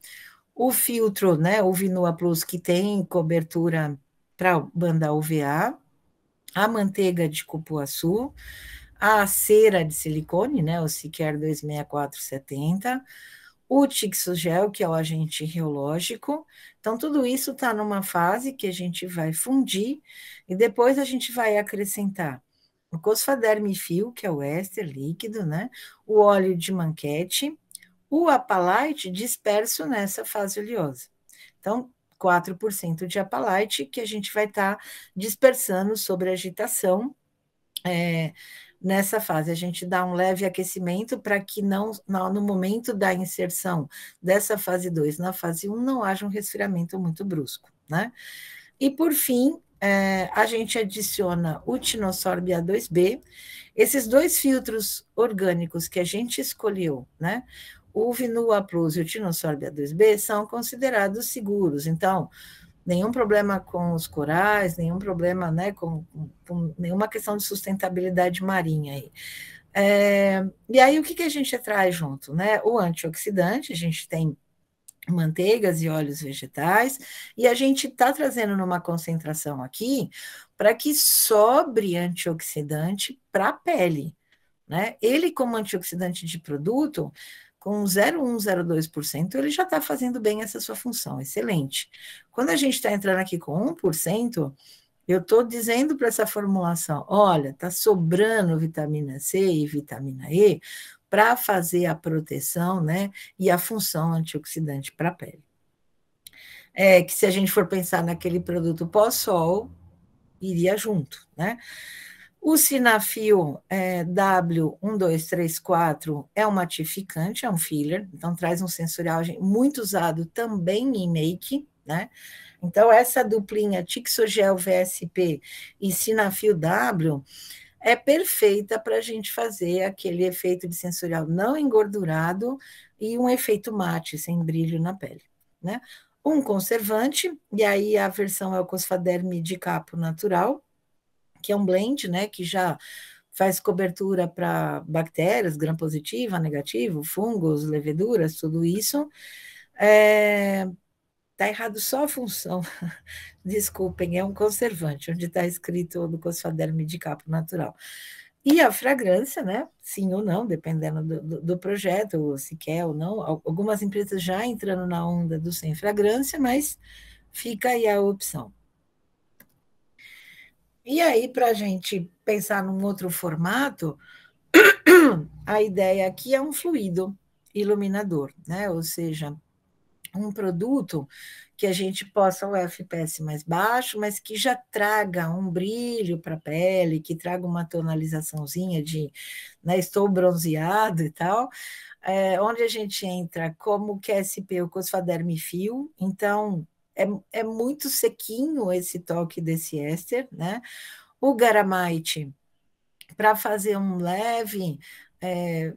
o filtro, né, o Vinua Plus, que tem cobertura para banda UVA, a manteiga de cupuaçu, a cera de silicone, né, o Siquer 26470, o Tixogel, que é o agente reológico. Então, tudo isso está numa fase que a gente vai fundir, e depois a gente vai acrescentar o Cosfadermifil, que é o éster líquido, né, o óleo de manquete, o apalite disperso nessa fase oleosa. Então, 4% de apalite que a gente vai estar dispersando sobre a agitação. Nessa fase, a gente dá um leve aquecimento para que no momento da inserção dessa fase 2 na fase 1, não haja um resfriamento muito brusco, né? E, por fim, a gente adiciona o Tinosorb A2B. Esses 2 filtros orgânicos que a gente escolheu, né? O Vinul A Plus e o Tinosorb A2B são considerados seguros. Então, nenhum problema com os corais, nenhum problema, né, com nenhuma questão de sustentabilidade marinha aí. E aí, o que a gente traz junto, né? O antioxidante, a gente tem manteigas e óleos vegetais, e a gente está trazendo numa concentração aqui para que sobre antioxidante para a pele, né? Ele, como antioxidante de produto, com 0,1, 0,2%, ele já está fazendo bem essa sua função, excelente. Quando a gente está entrando aqui com 1%, eu estou dizendo para essa formulação, olha, está sobrando vitamina C e vitamina E para fazer a proteção, né, e a função antioxidante para a pele. Que se a gente for pensar naquele produto pós-sol, iria junto, né? O Sinafil W1234 é um matificante, é um filler, então traz um sensorial muito usado também em make, né? Então, essa duplinha Tixogel VSP e Sinafil W é perfeita para a gente fazer aquele efeito de sensorial não engordurado e um efeito mate, sem brilho na pele, né? Um conservante, e aí a versão é o Cosfaderm de capo natural, que é um blend, né, que já faz cobertura para bactérias, gram-positiva, negativo, fungos, leveduras, tudo isso. Está errado só a função. Desculpem, é um conservante, onde está escrito do Cosfaderm de capo natural. E a fragrância, né? Sim ou não, dependendo do projeto, ou se quer ou não. Algumas empresas já entrando na onda do sem fragrância, mas fica aí a opção. E aí, para a gente pensar num outro formato, a ideia aqui é um fluido iluminador, né? Ou seja, um produto que a gente possa o FPS mais baixo, mas que já traga um brilho para a pele, que traga uma tonalizaçãozinha de, né, estou bronzeado e tal, onde a gente entra como QSP, o Cosfaderm Fio, então é muito sequinho esse toque desse éster, né? O Garamite, para fazer um leve,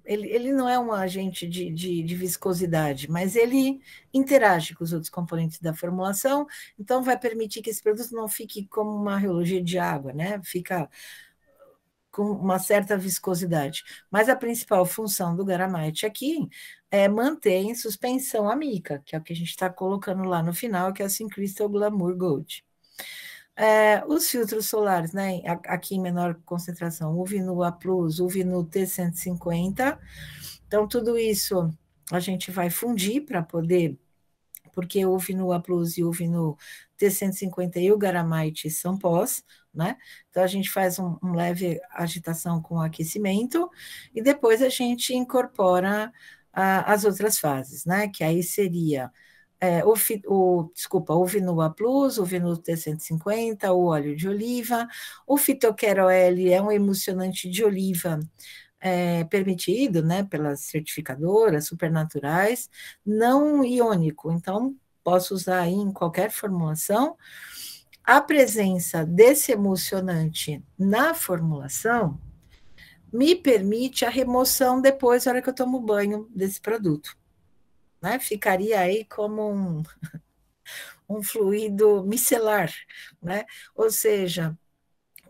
ele não é um agente de viscosidade, mas ele interage com os outros componentes da formulação, então vai permitir que esse produto não fique como uma reologia de água, né? Fica com uma certa viscosidade. Mas a principal função do Garamite aqui é manter em suspensão a mica, que é o que a gente está colocando lá no final, que é a Syncrystal Glamour Gold. Os filtros solares, né? Aqui em menor concentração, o Vinu A+, o Vinu T150. Então, tudo isso a gente vai fundir para poder, porque o Vinu A+ e o Vinu T150 e o Garamite são pós, né? Então, a gente faz um leve agitação com aquecimento e depois a gente incorpora as outras fases, né? Que aí seria o Vinu A+, o Vinu T150, o óleo de oliva, o Fitoquerol é um emulsionante de oliva permitido, né, pelas certificadoras supernaturais, não iônico, então posso usar aí em qualquer formulação. A presença desse emulsionante na formulação me permite a remoção depois, na hora que eu tomo banho desse produto. Né? Ficaria aí como um fluido micelar, né? Ou seja,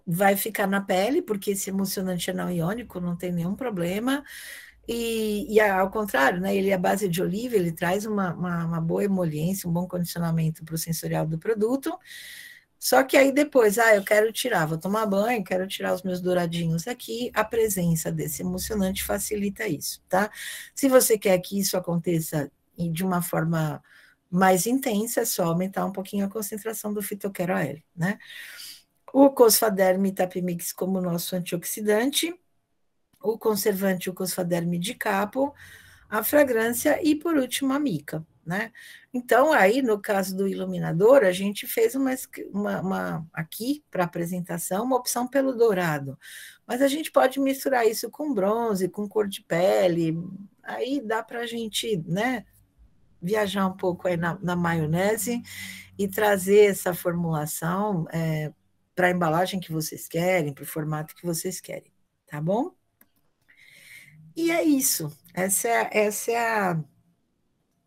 vai ficar na pele, porque esse emulsionante é não iônico, não tem nenhum problema, e ao contrário, né, ele é à base de oliva, ele traz uma boa emoliência, um bom condicionamento para o sensorial do produto, só que aí depois, eu quero tirar, vou tomar banho, quero tirar os meus douradinhos aqui, a presença desse emulsionante facilita isso, tá? Se você quer que isso aconteça de uma forma mais intensa, é só aumentar um pouquinho a concentração do fitoquerol, né? O Cosfaderm Itapimix como nosso antioxidante, o conservante, o Cosfaderm de capo, a fragrância e, por último, a mica, né? Então, aí, no caso do iluminador, a gente fez aqui, para apresentação, uma opção pelo dourado, mas a gente pode misturar isso com bronze, com cor de pele, aí dá para a gente, né, viajar um pouco aí na maionese e trazer essa formulação para a embalagem que vocês querem, para o formato que vocês querem, tá bom? E é isso. Essa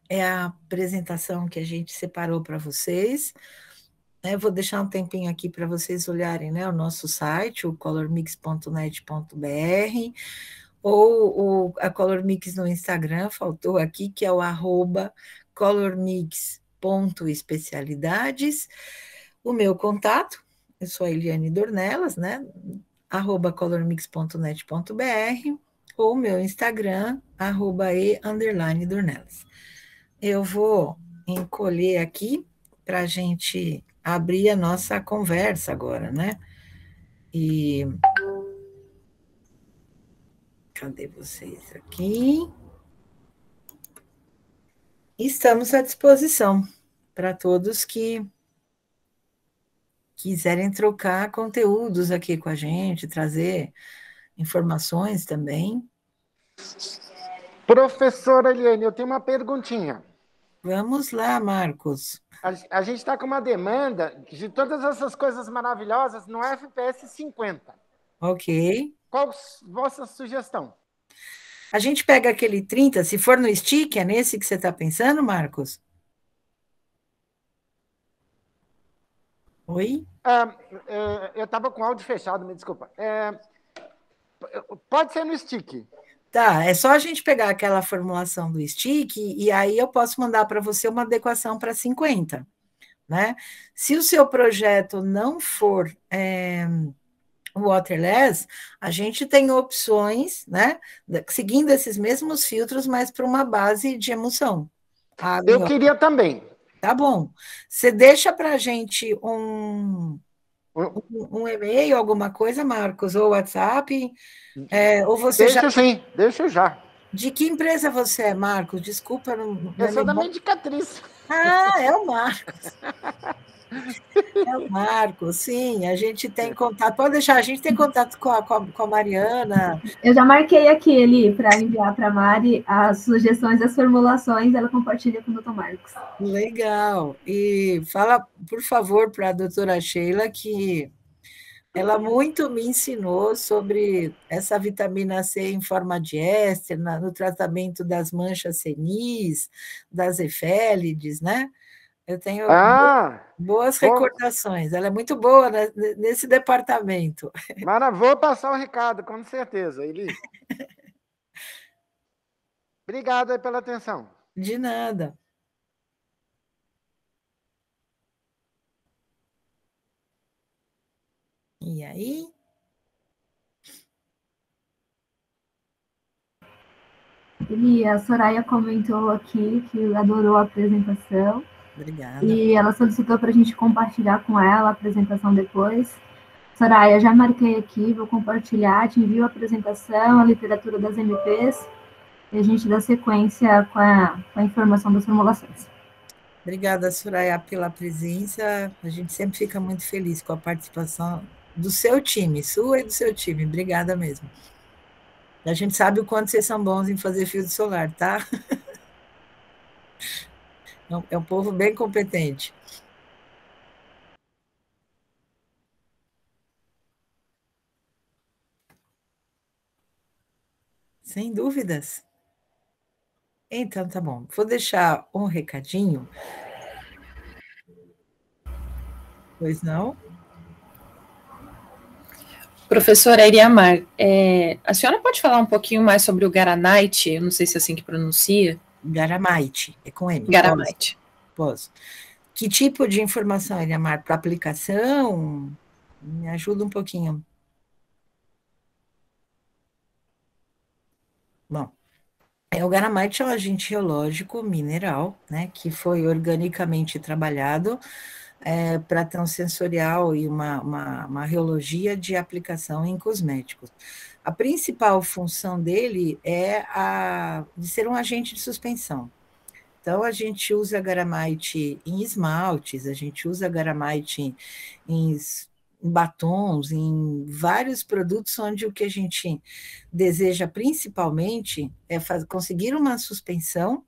é a apresentação que a gente separou para vocês. Vou deixar um tempinho aqui para vocês olharem, né, o nosso site, o colormix.net.br, ou a Colormix no Instagram, faltou aqui, que é o @colormix.especialidades. O meu contato, eu sou a Eliane Dornelas, né, @colormix.net.br, ou o meu Instagram, @e_dornelas. Eu vou encolher aqui para a gente abrir a nossa conversa agora, né? E cadê vocês aqui? Estamos à disposição para todos que quiserem trocar conteúdos aqui com a gente, trazer informações também. Professora Eliane, eu tenho uma perguntinha. Vamos lá, Marcos. A gente está com uma demanda de todas essas coisas maravilhosas no FPS 50. Ok. Qual a vossa sugestão? A gente pega aquele 30, se for no stick, é nesse que você está pensando, Marcos? Oi? Eu estava com o áudio fechado, me desculpa. Pode ser no stick. Tá, é só a gente pegar aquela formulação do stick e aí eu posso mandar para você uma adequação para 50, né? Se o seu projeto não for waterless, a gente tem opções, né? Seguindo esses mesmos filtros, mas para uma base de emulsão. Eu queria também. Tá bom. Você deixa para a gente um e-mail, alguma coisa, Marcos, ou WhatsApp, ou você Deixa sim, deixa já. De que empresa você é, Marcos? Desculpa, não Eu sou da Medicatriz. Ah, é o Marcos. É o Marcos, sim, a gente tem contato. Pode deixar, a gente tem contato com a Mariana. Eu já marquei aqui, Eli, para enviar para a Mari as sugestões das formulações, ela compartilha com o Dr. Marcos. Legal. E fala, por favor, para a doutora Sheila que ela muito me ensinou sobre essa vitamina C em forma de éster, no tratamento das manchas senis, das efélides, né? Eu tenho boas recordações. Ela é muito boa nesse departamento. Mara, vou passar o recado, com certeza, Eli. Obrigado aí pela atenção. De nada. E aí? Eli, a Soraya comentou aqui que adorou a apresentação. Obrigada. E ela solicitou para a gente compartilhar com ela a apresentação depois. Soraya, já marquei aqui, vou compartilhar, te envio a apresentação, a literatura das MPs, e a gente dá sequência com a informação das formulações. Obrigada, Soraya, pela presença. A gente sempre fica muito feliz com a participação do seu time, sua e do seu time. Obrigada mesmo. A gente sabe o quanto vocês são bons em fazer filtro solar, tá? É um povo bem competente. Sem dúvidas. Então, tá bom. Vou deixar um recadinho. Pois não? Professora Iriamar, a senhora pode falar um pouquinho mais sobre o Garanite? Eu não sei se é assim que pronuncia. Garamite, é com M. Garamite. Posso. Que tipo de informação, Iriamar? Para aplicação? Me ajuda um pouquinho. Bom, o Garamite é um agente geológico mineral, né, que foi organicamente trabalhado para ter um sensorial e uma reologia de aplicação em cosméticos. A principal função dele é de ser um agente de suspensão. Então, a gente usa Garamite em esmaltes, a gente usa Garamite em batons, em vários produtos onde o que a gente deseja principalmente é conseguir uma suspensão,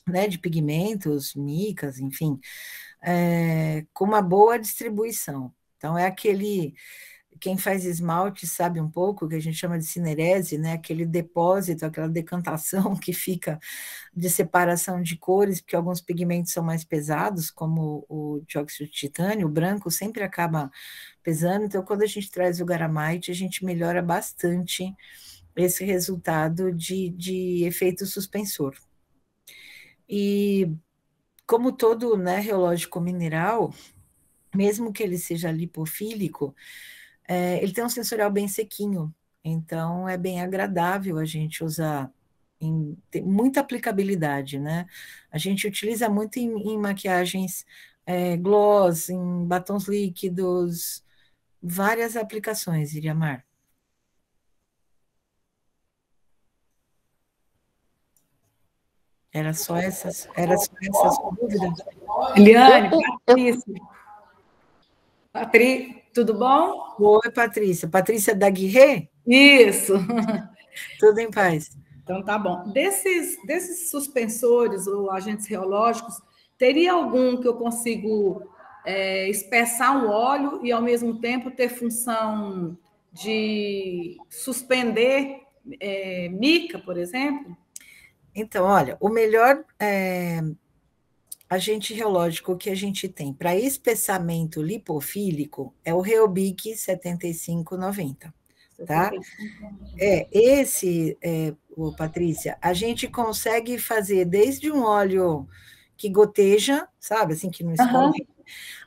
né, de pigmentos, micas, enfim, com uma boa distribuição. Então, é aquele... Quem faz esmalte sabe um pouco, que a gente chama de cinerese, né? Aquele depósito, aquela decantação que fica de separação de cores, porque alguns pigmentos são mais pesados, como o dióxido de titânio, o branco sempre acaba pesando. Então, quando a gente traz o garamite, a gente melhora bastante esse resultado de efeito suspensor. E como todo, né, reológico mineral, mesmo que ele seja lipofílico, ele tem um sensorial bem sequinho, então é bem agradável a gente usar, tem muita aplicabilidade, né? A gente utiliza muito em maquiagens gloss, em batons líquidos, várias aplicações, Iriamar. Era só essas dúvidas? Eliane, Patrícia, tudo bom? Oi, Patrícia. Patrícia da Guirê? Isso. Tudo em paz. Então, tá bom. Desses suspensores ou agentes reológicos, teria algum que eu consigo espessar um óleo e, ao mesmo tempo, ter função de suspender mica, por exemplo? Então, olha, o melhor agente reológico que a gente tem para espessamento lipofílico é o Rheobic 7590, tá? Patrícia, a gente consegue fazer desde um óleo que goteja, sabe, assim, que não escorre,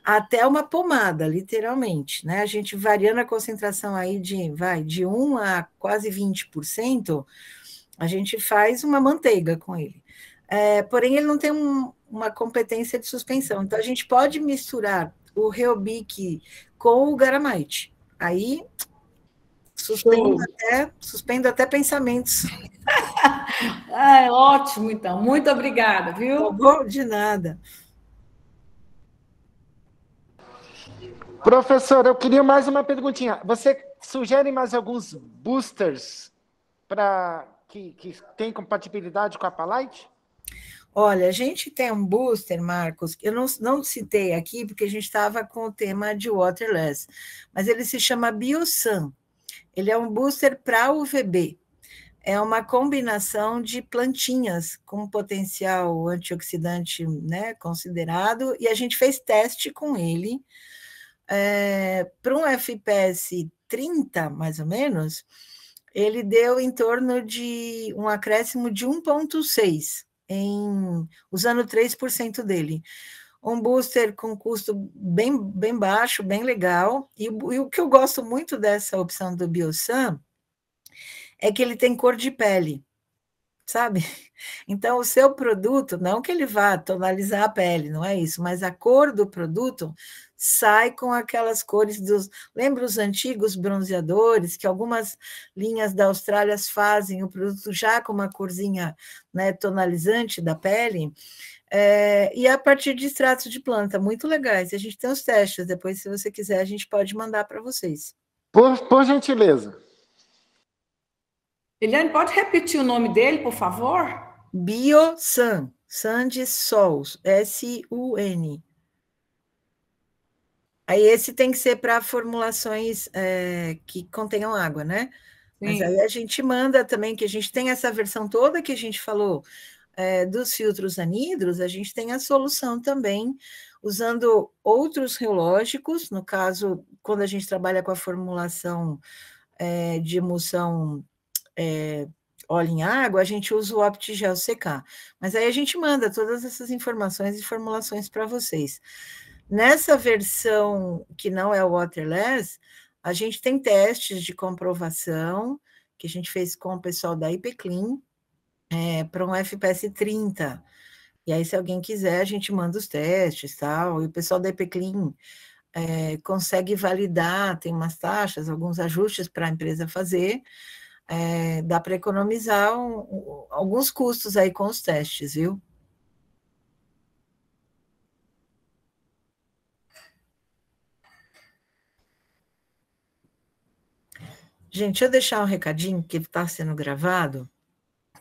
até uma pomada, literalmente, né? A gente variando a concentração aí de 1 a quase 20%, a gente faz uma manteiga com ele. Porém, ele não tem uma competência de suspensão. Então, a gente pode misturar o Rheobic com o garamite. Aí, suspendo até pensamentos. Ótimo, então. Muito obrigada, viu? Tá bom? De nada. Professor, eu queria mais uma perguntinha. Você sugere mais alguns boosters que tem compatibilidade com a Palite? Olha, a gente tem um booster, Marcos, que eu não citei aqui, porque a gente estava com o tema de waterless, mas ele se chama Biosan. Ele é um booster para UVB. É uma combinação de plantinhas com potencial antioxidante, né, considerado, e a gente fez teste com ele. Para um FPS 30, mais ou menos, ele deu em torno de um acréscimo de 1,6, usando 3% dele. Um booster com custo bem, bem baixo, bem legal. E o que eu gosto muito dessa opção do Biosan é que ele tem cor de pele, sabe? Então, o seu produto, não que ele vá tonalizar a pele, não é isso, mas a cor do produto sai com aquelas cores Lembra os antigos bronzeadores, que algumas linhas da Austrália fazem o produto já com uma corzinha, né, tonalizante da pele? E a partir de extratos de planta, muito legais. A gente tem os testes, depois, se você quiser, a gente pode mandar para vocês. Por gentileza. Eliane, pode repetir o nome dele, por favor? Biosan, San de Sol, S-U-N. Aí esse tem que ser para formulações que contenham água, né? Sim. Mas aí a gente manda também, que a gente tem essa versão toda que a gente falou dos filtros anidros, a gente tem a solução também, usando outros reológicos, no caso, quando a gente trabalha com a formulação de emulsão óleo em água, a gente usa o Optigel CK. Mas aí a gente manda todas essas informações e formulações para vocês. Nessa versão que não é o waterless, a gente tem testes de comprovação que a gente fez com o pessoal da IPClean para um FPS 30. E aí, se alguém quiser, a gente manda os testes, tal. E o pessoal da IPClean consegue validar, tem umas taxas, alguns ajustes para a empresa fazer. Dá para economizar alguns custos aí com os testes, viu? Gente, deixa eu deixar um recadinho que está sendo gravado,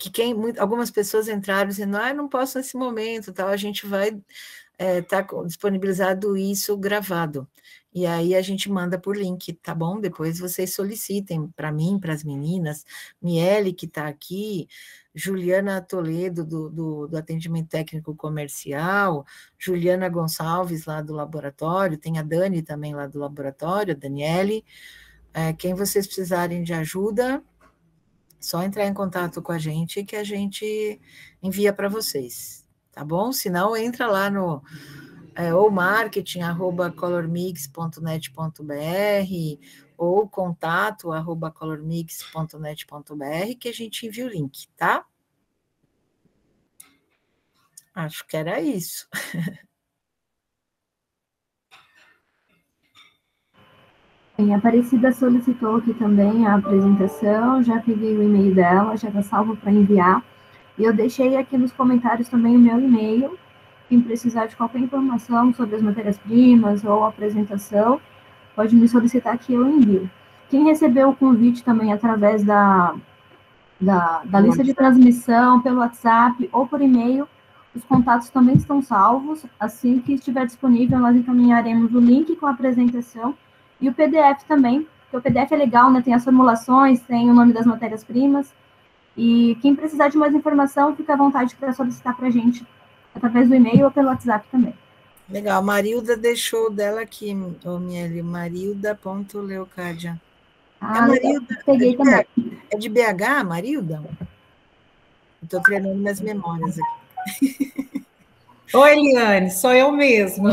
que algumas pessoas entraram dizendo, não posso nesse momento, tal, a gente vai está disponibilizado isso gravado. E aí a gente manda por link, tá bom? Depois vocês solicitem para mim, para as meninas, Miele, que está aqui, Juliana Toledo, do Atendimento Técnico Comercial, Juliana Gonçalves, lá do laboratório, tem a Dani também lá do laboratório, a Daniele. Quem vocês precisarem de ajuda, só entrar em contato com a gente que a gente envia para vocês, tá bom? Se não, entra lá no ou marketing@colormix.net.br ou contato@colormix.net.br que a gente envia o link, tá? Acho que era isso. A Aparecida solicitou aqui também a apresentação, já peguei o e-mail dela, já está salvo para enviar. E eu deixei aqui nos comentários também o meu e-mail. Quem precisar de qualquer informação sobre as matérias-primas ou a apresentação, pode me solicitar que eu envio. Quem recebeu o convite também através da lista de transmissão, pelo WhatsApp ou por e-mail, os contatos também estão salvos. Assim que estiver disponível, nós encaminharemos o link com a apresentação e o PDF também, porque o PDF é legal, né? Tem as formulações, tem o nome das matérias-primas. E quem precisar de mais informação, fica à vontade para solicitar para a gente, através do e-mail ou pelo WhatsApp também. Legal, Marilda deixou dela aqui, Miele, Marilda.leocádia. Marilda, peguei também. É de BH, Marilda? Estou treinando minhas memórias aqui. Oi, Eliane, sou eu mesma.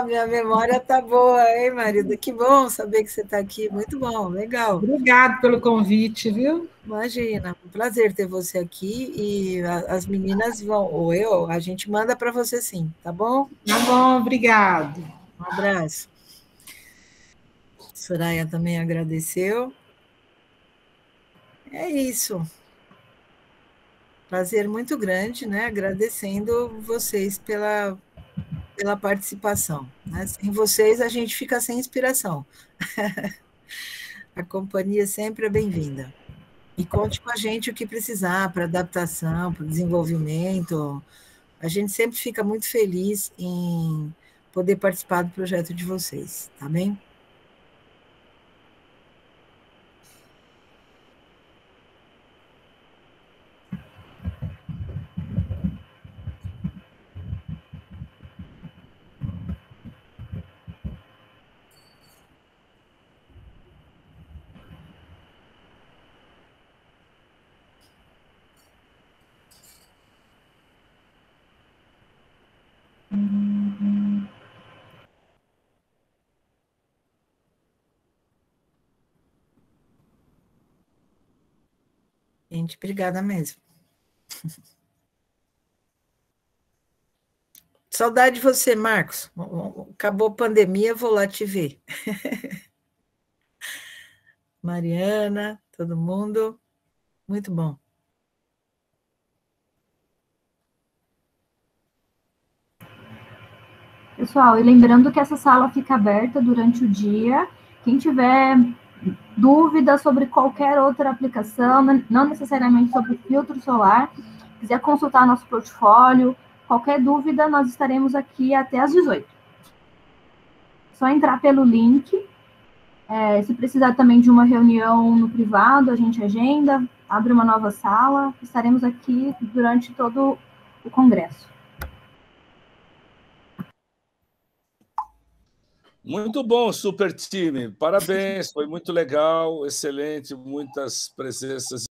Minha memória tá boa, hein, Marilda? Que bom saber que você está aqui. Muito bom, legal. Obrigada pelo convite, viu? Imagina, um prazer ter você aqui e as meninas vão, ou a gente manda para você sim, tá bom? Tá bom, obrigado. Um abraço. Soraya também agradeceu. É isso. Prazer muito grande, né? Agradecendo vocês pela participação. Né? Sem vocês, a gente fica sem inspiração. A companhia sempre é bem-vinda. E conte com a gente o que precisar para adaptação, para desenvolvimento. A gente sempre fica muito feliz em poder participar do projeto de vocês, tá bem? Gente, obrigada mesmo. Saudade de você, Marcos. Acabou a pandemia, vou lá te ver. Mariana, todo mundo. Muito bom. Pessoal, e lembrando que essa sala fica aberta durante o dia. Quem tiver dúvida sobre qualquer outra aplicação, não necessariamente sobre filtro solar, quiser consultar nosso portfólio, qualquer dúvida, nós estaremos aqui até às 18. Só entrar pelo link. Se precisar também de uma reunião no privado, a gente agenda, abre uma nova sala. Estaremos aqui durante todo o congresso. Muito bom, super time. Parabéns, foi muito legal, excelente, muitas presenças